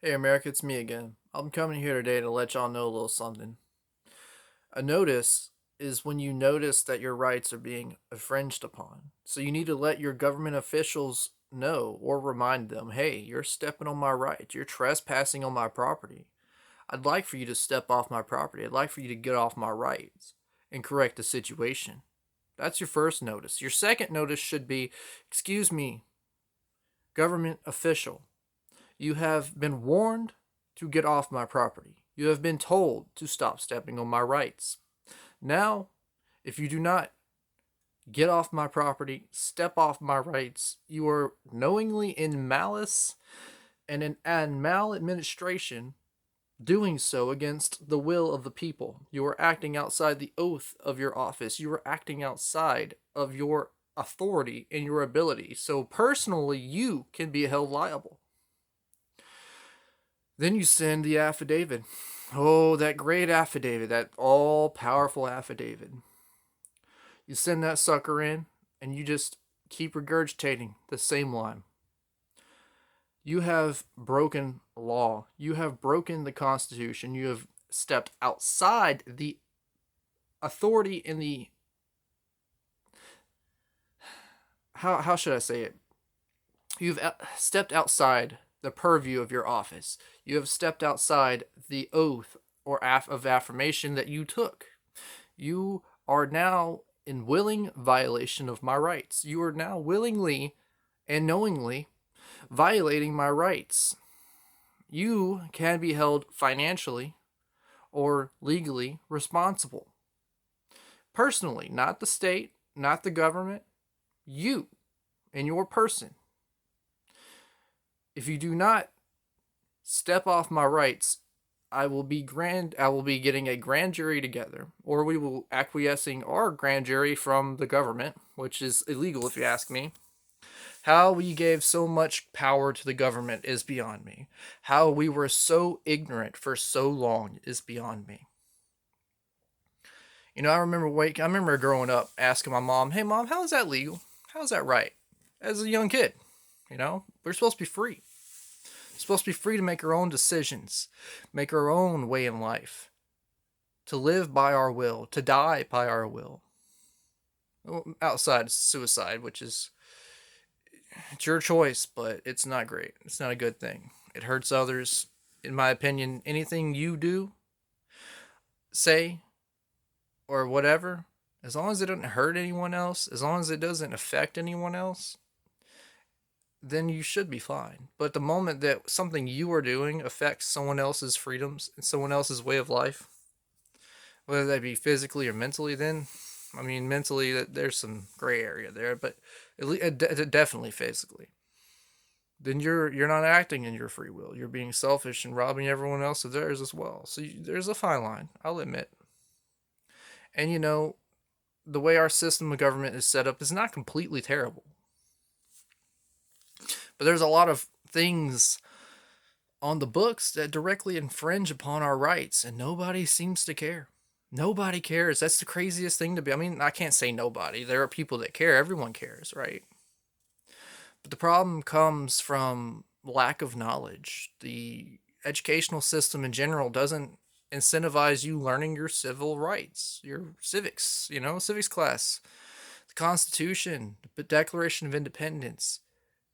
Hey America, it's me again. I'm coming here today to let y'all know a little something. A notice is when you notice that your rights are being infringed upon. So you need to let your government officials know or remind them, hey, you're stepping on my rights. You're trespassing on my property. I'd like for you to step off my property. I'd like for you to get off my rights and correct the situation. That's your first notice. Your second notice should be, excuse me, government official. You have been warned to get off my property. You have been told to stop stepping on my rights. Now, if you do not get off my property, step off my rights, you are knowingly in malice and maladministration doing so against the will of the people. You are acting outside the oath of your office. You are acting outside of your authority and your ability. So personally, you can be held liable. Then you send the affidavit. Oh, that great affidavit, that all powerful affidavit. You send that sucker in, and you just keep regurgitating the same line. You have broken law. You have broken the Constitution. You have stepped outside the authority and the. How should I say it? You've stepped outside the purview of your office. You have stepped outside the oath or of affirmation that you took. You are now in willing violation of my rights. You are now willingly and knowingly violating my rights. You can be held financially or legally responsible. Personally, not the state, not the government, you and your person. If you do not step off my rights, I will be getting a grand jury together, or we will acquiescing our grand jury from the government, which is illegal if you ask me. How we gave so much power to the government is beyond me. How we were so ignorant for so long is beyond me. I remember growing up asking my mom, "Hey mom, how is that legal? How is that right?" As a young kid, we're supposed to be free. We're supposed to be free to make our own decisions, make our own way in life, to live by our will, to die by our will. Well, outside suicide, which is it's your choice, but it's not great. It's not a good thing. It hurts others. In my opinion, anything you do, say, or whatever, as long as it doesn't hurt anyone else, as long as it doesn't affect anyone else, then you should be fine. But the moment that something you are doing affects someone else's freedoms and someone else's way of life, whether that be physically or mentally, then, I mean, mentally, there's some gray area there, but definitely physically, then you're not acting in your free will. You're being selfish and robbing everyone else of theirs as well. So there's a fine line, I'll admit. And the way our system of government is set up is not completely terrible. But there's a lot of things on the books that directly infringe upon our rights, and nobody seems to care. Nobody cares. That's the craziest thing to be. I mean, I can't say nobody. There are people that care. Everyone cares, right? But the problem comes from lack of knowledge. The educational system in general doesn't incentivize you learning your civil rights, your civics, civics class, the Constitution, the Declaration of Independence,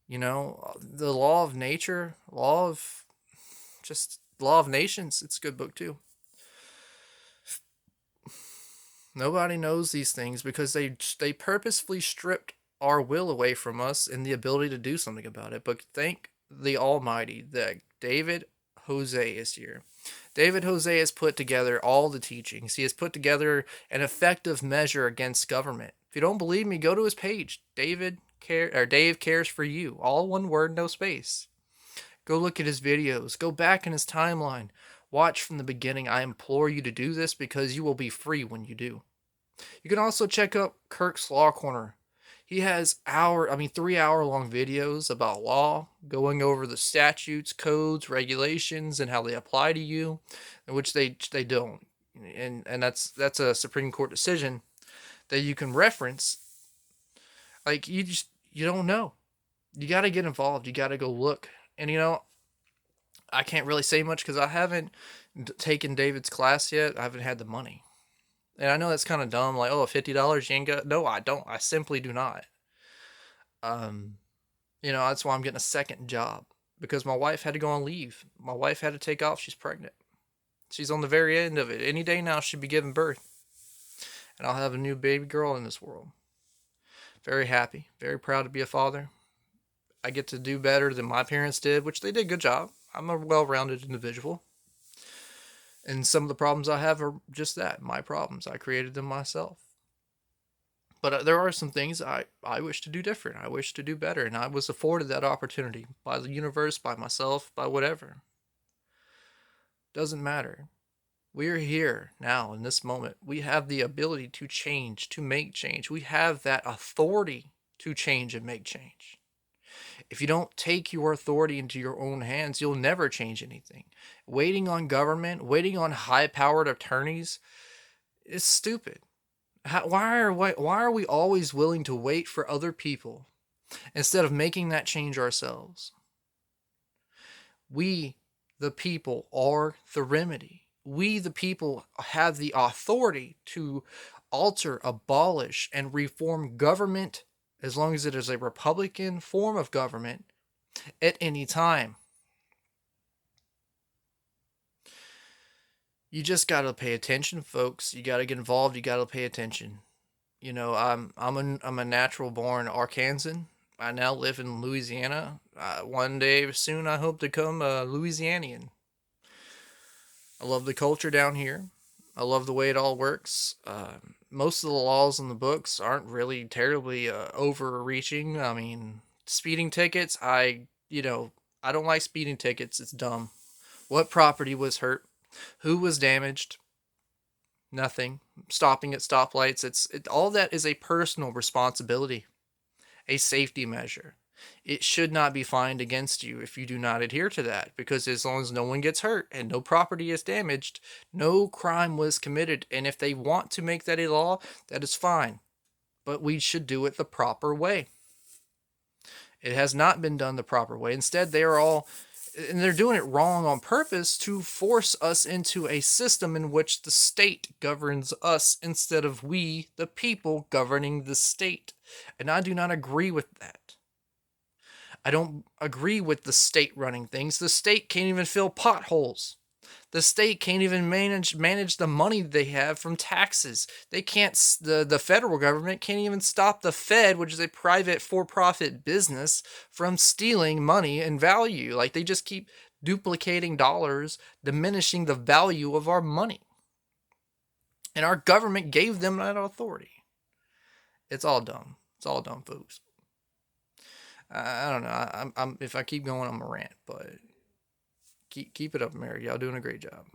the law of nature, law of nations. It's a good book too. Nobody knows these things because they purposefully stripped our will away from us and the ability to do something about it. But thank the Almighty that David Jose is here. David Jose has put together all the teachings. He has put together an effective measure against government. If you don't believe me, go to his page. Dave cares for you. All one word, no space. Go look at his videos. Go back in his timeline. Watch from the beginning. I implore you to do this because you will be free when you do. You can also check out Kirk's Law Corner. He has 3-hour long videos about law, going over the statutes, codes, regulations, and how they apply to you, which they don't. And that's a Supreme Court decision that you can reference. Like you don't know. You got to get involved. You got to go look. And I can't really say much because I haven't taken David's class yet. I haven't had the money. And I know that's kind of dumb, like, oh, $50 you ain't got. No, I don't. I simply do not. Um, that's why I'm getting a second job because my wife had to go on leave. My wife had to take off. She's pregnant. She's on the very end of it. Any day now, she'll be giving birth, and I'll have a new baby girl in this world. Very happy, very proud to be a father. I get to do better than my parents did, which they did a good job. I'm a well-rounded individual, and some of the problems I have are just that, my problems. I created them myself. But there are some things I wish to do different. I wish to do better, and I was afforded that opportunity by the universe, by myself, by whatever. Doesn't matter. We're here now in this moment. We have the ability to change, to make change. We have that authority to change and make change. If you don't take your authority into your own hands, you'll never change anything. Waiting on government, waiting on high powered attorneys is stupid. Why are we always willing to wait for other people instead of making that change ourselves? We, the people, are the remedy. We, the people, have the authority to alter, abolish, and reform government as long as it is a Republican form of government at any time. You just got to pay attention, folks. You got to get involved. You got to pay attention. I'm a natural born Arkansan. I now live in Louisiana. One day soon, I hope to become a Louisianian. I love the culture down here. I love the way it all works. Most of the laws in the books aren't really terribly overreaching. I mean, speeding tickets. I don't like speeding tickets. It's dumb. What property was hurt? Who was damaged? Nothing. Stopping at stoplights. All that is a personal responsibility, a safety measure. It should not be fined against you if you do not adhere to that, because as long as no one gets hurt and no property is damaged, no crime was committed. And if they want to make that a law, that is fine. But we should do it the proper way. It has not been done the proper way. Instead, they're doing it wrong on purpose to force us into a system in which the state governs us instead of we, the people, governing the state. And I do not agree with that. I don't agree with the state running things. The state can't even fill potholes. The state can't even manage the money they have from taxes. They can't. The federal government can't even stop the Fed, which is a private for-profit business, from stealing money and value. Like, they just keep duplicating dollars, diminishing the value of our money. And our government gave them that authority. It's all dumb. It's all dumb, folks. I don't know. If I keep going, I'm a rant. But keep it up, Mary. Y'all doing a great job.